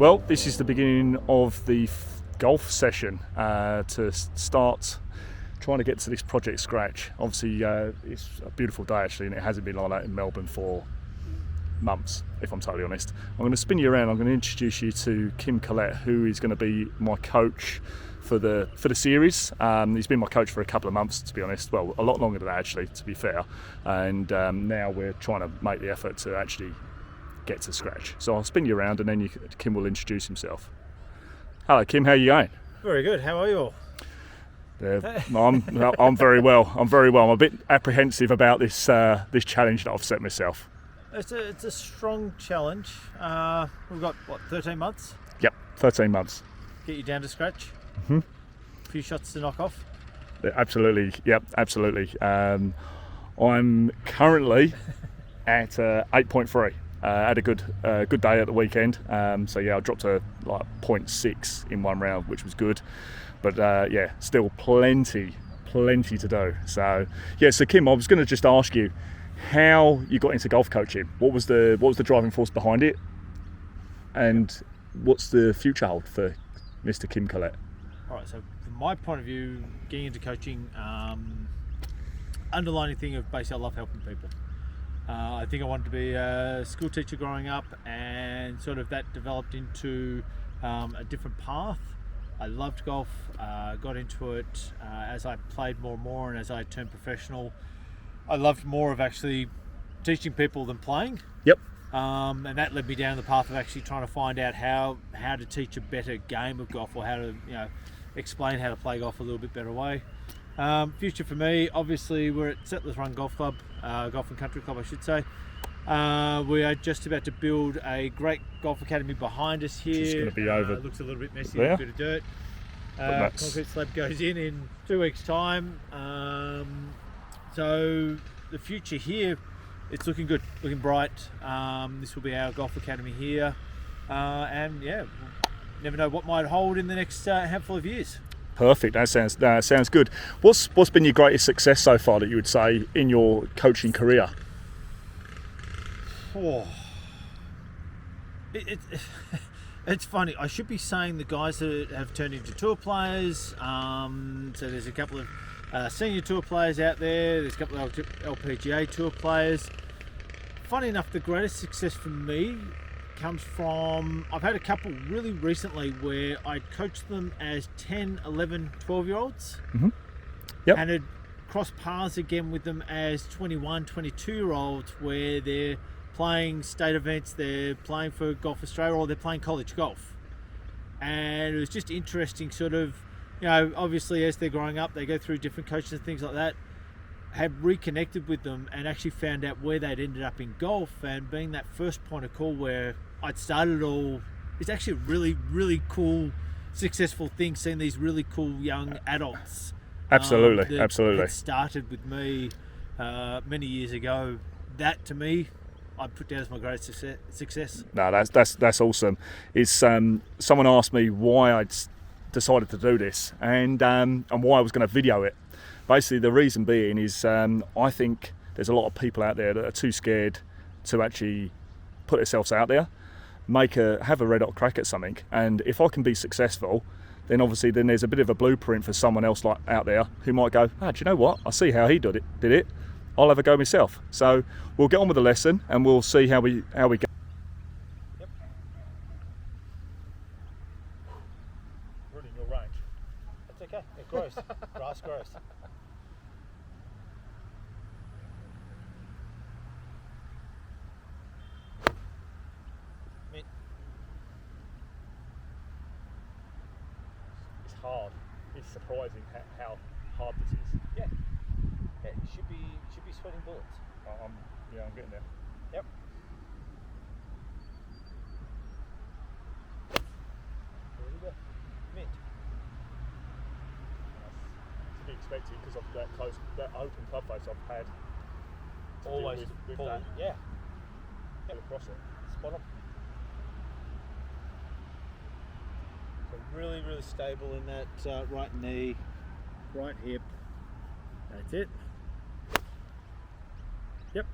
Well, this is the beginning of the golf session to start trying to get to this project scratch. Obviously, it's a beautiful day actually, and it hasn't been like that in Melbourne for months, if I'm totally honest. I'm going to spin you around. I'm going to introduce you to Kim Collet, who is going to be my coach for the series. He's been my coach for a couple of months, to be honest. Well, a lot longer than that actually, to be fair. And now we're trying to make the effort to actually get to scratch. So I'll spin you around, and then Kim will introduce himself. Hello, Kim. How are you going? Very good. How are you all? I'm very well. I'm a bit apprehensive about this challenge that I've set myself. It's a strong challenge. We've got 13 months. Yep, 13 months. Get you down to scratch. Mm-hmm. A few shots to knock off. Absolutely. Yep, absolutely. I'm currently at 8.3. Had a good day at the weekend. So yeah, I dropped to like 0.6 in one round, which was good. But yeah, still plenty to do. So yeah, so Kim, I was going to just ask you how you got into golf coaching. What was the driving force behind it, and what's the future hold for Mr. Kim Collet? All right. So from my point of view, getting into coaching, underlining thing of basically I love helping people. I think I wanted to be a school teacher growing up, and sort of that developed into a different path. I loved golf, got into it as I played more and more, and as I turned professional, I loved more of actually teaching people than playing. Yep. And that led me down the path of actually trying to find out how to teach a better game of golf, or how to explain how to play golf a little bit better way. Future for me, obviously, we're at Settlers Run Golf Club, Golf and Country Club, I should say. We are just about to build a great golf academy behind us here. It's going to be over. Looks a little bit messy, there. A bit of dirt. Concrete slab goes in 2 weeks' time. So the future here, it's looking good, looking bright. This will be our golf academy here, and yeah, we'll never know what might hold in the next handful of years. Perfect. That sounds good. What's been your greatest success so far that you would say in your coaching career? Oh, it's funny. I should be saying the guys that have turned into tour players. So there's a couple of senior tour players out there. There's a couple of LPGA tour players. Funny enough, the greatest success for me comes from, I've had a couple really recently where I coached them as 10, 11, 12-year-olds. Mm-hmm. Yep. And had crossed paths again with them as 21, 22-year-olds where they're playing state events, they're playing for Golf Australia, or they're playing college golf. And it was just interesting, sort of, obviously as they're growing up, they go through different coaches and things like that. Have reconnected with them and actually found out where they'd ended up in golf, and being that first point of call where I'd started it all. It's actually a really, really cool, successful thing, seeing these really cool young adults. Absolutely. That started with me many years ago. That to me, I'd put down as my greatest success. No, that's awesome. It's someone asked me why I'd decided to do this, and why I was going to video it. Basically, the reason being is I think there's a lot of people out there that are too scared to actually put themselves out there, have a red hot crack at something. And if I can be successful, then obviously there's a bit of a blueprint for someone else like out there who might go, do you know what? I see how he did it. I'll have a go myself. So we'll get on with the lesson, and we'll see how we go. Yep. Running your range. That's okay. It grows. Grass grows. It's hard. It's surprising how hard this is. Yeah. Yeah, you should be sweating bullets. I'm getting there. Yep. There you go. Mint. To be expected, because of that open club face I've had. Always with full. that. Yeah. Yep. Across it. Spot on. So really, really stable in that right knee, right hip. That's it. Yep.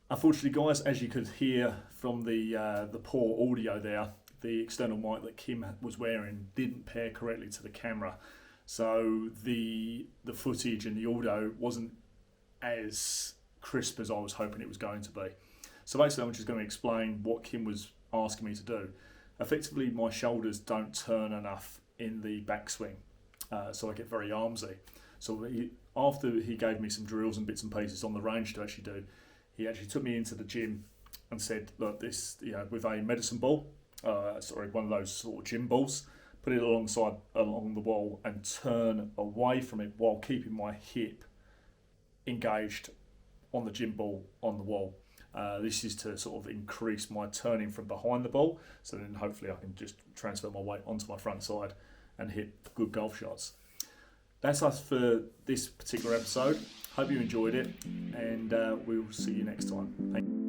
Unfortunately, guys, as you could hear from the poor audio there, the external mic that Kim was wearing didn't pair correctly to the camera, so the footage and the audio wasn't as crisp as I was hoping it was going to be. So basically, I'm just going to explain what Kim was asking me to do. Effectively, my shoulders don't turn enough in the backswing, so I get very armsy. So after he gave me some drills and bits and pieces on the range to actually do, he actually took me into the gym and said, look, this, with a medicine ball, one of those sort of gym balls, put it along the wall and turn away from it while keeping my hip engaged on the gym ball on the wall. This is to sort of increase my turning from behind the ball, so then hopefully I can just transfer my weight onto my front side and hit good golf shots. That's us for this particular episode. Hope you enjoyed it, and we will see you next time. Thank you.